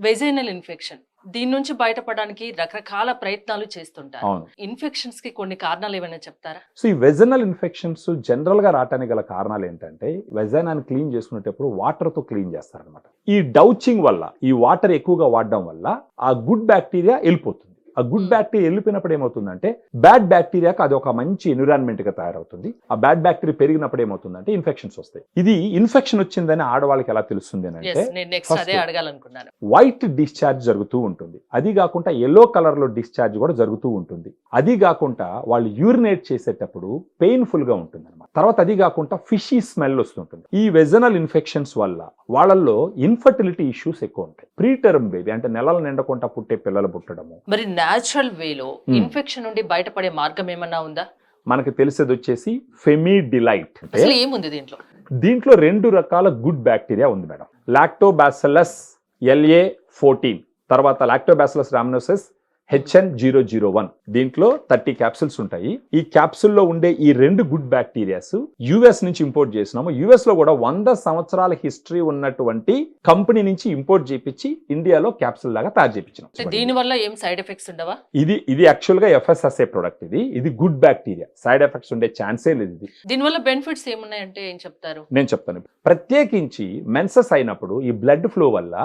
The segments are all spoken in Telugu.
వెజైనల్ ఇన్ఫెక్షన్ దీని నుంచి బయటపడడానికి రకరకాల ప్రయత్నాలు చేస్తుంటారు. అవును. ఇన్ఫెక్షన్స్ కి కొన్ని కారణాలు ఏమైనా చెప్తారా? సో ఈ వెజనల్ ఇన్ఫెక్షన్స్ జనరల్ గా రావడానికి గల కారణాలు ఏంటంటే వెజైనాన్ని క్లీన్ చేసుకునేటప్పుడు వాటర్ తో క్లీన్ చేస్తారనమాట. ఈ డౌచింగ్ వల్ల ఈ వాటర్ ఎక్కువగా వాడడం వల్ల ఆ గుడ్ బ్యాక్టీరియా వెళ్ళిపోతుంది. ఆ గుడ్ బ్యాక్టీరియా వెళ్ళిపోయినప్పుడు ఏమవుతుందంటే బ్యాడ్ బ్యాక్టీరియాకి అది ఒక మంచి ఎన్విరాన్మెంట్ గా తయారవుతుంది. ఆ బ్యాడ్ బ్యాక్టీరియా పెరిగినప్పుడు ఏమవుతుందంటే ఇన్ఫెక్షన్స్ వస్తాయి. ఇది ఇన్ఫెక్షన్ వచ్చిందని ఆడవాళ్ళకి ఎలా తెలుస్తుంది అంటే నెక్స్ట్ అదే అడగాలనుకున్నాను. వైట్ డిశ్చార్జ్ జరుగుతూ ఉంటుంది. అది కాకుండా ఎల్లో కలర్ లో డిశ్చార్జ్ కూడా జరుగుతూ ఉంటుంది. అది కాకుండా వాళ్ళు యూరినేట్ చేసేటప్పుడు పెయిన్ఫుల్ గా ఉంటుంది అనమాట. తర్వాత అది కాకుండా ఫిషీ స్మెల్ వస్తుంటుంది. ఈ వెజనల్ ఇన్ఫెక్షన్స్ వల్ల వాళ్ళల్లో ఇన్ఫర్టిలిటీ ఇష్యూస్ ఎక్కువ ఉంటాయి. ప్రీటర్మ్ బేబీ అంటే నెలలు నిండకుండా పుట్టే పిల్లలు పుట్టడము. మరి న్యాచురల్ వేలో ఇన్ఫెక్షన్ నుండి బయటపడే మార్గం ఏమన్నా ఉందా? మనకు తెలిసేది వచ్చేసి ఫెమిడిలైట్. అసలు ఏముంది దీంట్లో? దీంట్లో 2 రకాల గుడ్ బ్యాక్టీరియా ఉంది మేడం. లాక్టోబాసిల్లస్ LA14, తర్వాత లాక్టోబాసిల్లస్ రామినోసిస్ HN001. దీంట్లో 30 క్యాప్సిల్స్ ఉంటాయి. ఈ క్యాప్సుల్లో ఉండే ఈ 2 గుడ్ బ్యాక్టీరియాస్ యుఎస్ నుంచి ఇంపోర్ట్ చేసినాము. యుఎస్ లో కూడా 100 సంవత్సరాల హిస్టరీ ఉన్నటువంటి కంపెనీ నుంచి ఇంపోర్ట్ చేపించి ఇండియాలో క్యాప్సుల్ లాగా తయారు చేపించినాం. దీని వల్ల ఏం సైడ్ ఎఫెక్ట్స్ ఉండవా? ఇది యాక్చువల్ గా FSSA ప్రొడక్ట్. ఇది గుడ్ బ్యాక్టీరియా. సైడ్ ఎఫెక్ట్స్ ఉండే ఛాన్సే లేదు. ఇది దీని వల్ల బెనిఫిట్స్ ఏమున్నాయంటే ఏం చెప్తారు? నేను చెప్తాను. ప్రత్యేకించి మెన్సెస్ అయినప్పుడు ఈ బ్లడ్ ఫ్లో వల్ల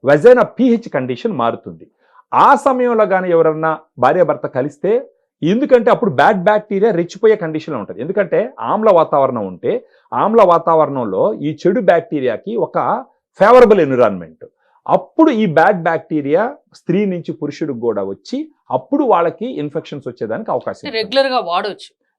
వెజైనా pH కండిషన్ మారుతుంది. ఆ సమయంలో కానీ ఎవరన్నా భార్యాభర్త కలిస్తే, ఎందుకంటే అప్పుడు బ్యాడ్ బ్యాక్టీరియా రెచ్చిపోయే కండిషన్లో ఉంటుంది. ఎందుకంటే ఆమ్ల వాతావరణం ఉంటే ఆమ్ల వాతావరణంలో ఈ చెడు బ్యాక్టీరియాకి ఒక ఫేవరబుల్ ఎన్విరాన్మెంట్. అప్పుడు ఈ బ్యాడ్ బ్యాక్టీరియా స్త్రీ నుంచి పురుషుడికి కూడా వచ్చి అప్పుడు వాళ్ళకి ఇన్ఫెక్షన్స్ వచ్చేదానికి అవకాశం.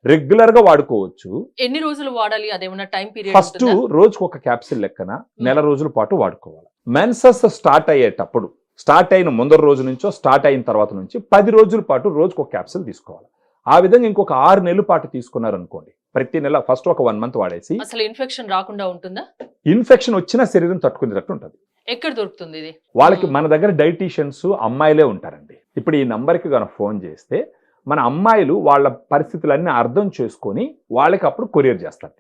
రెగ్యులర్ గా వాడుకోవచ్చు. ఎన్ని రోజులు వాడాలి? అదేమన్నా టైం పీరియడ్? ఫస్ట్ రోజుకు ఒక క్యాప్సిల్ లెక్కన నెల రోజుల పాటు వాడుకోవాలి. మెన్సెస్ స్టార్ట్ అయిన ముందర రోజు నుంచో స్టార్ట్ అయిన తర్వాత నుంచి 10 రోజుల పాటు రోజుకు ఒక క్యాప్సిల్ తీసుకోవాలి. ఆ విధంగా ఇంకొక 6 నెలల పాటు తీసుకున్నారనుకోండి, ప్రతి నెల ఫస్ట్ ఒక 1 మంత్ వాడేసి అసలు ఇన్ఫెక్షన్ రాకుండా ఉంటుందా? ఇన్ఫెక్షన్ వచ్చినా శరీరం తట్టుకునేటట్టు ఉంటుంది. ఎక్కడ దొరుకుతుంది ఇది? వాళ్ళకి మన దగ్గర డైటీషియన్స్ అమ్మాయిలే ఉంటారండి. ఇప్పుడు ఈ నంబర్కి కనుక ఫోన్ చేస్తే మన అమ్మాయిలు వాళ్ళ పరిస్థితులన్నీ అర్థం చేసుకొని వాళ్ళకి అప్పుడు కొరియర్ చేస్తారు.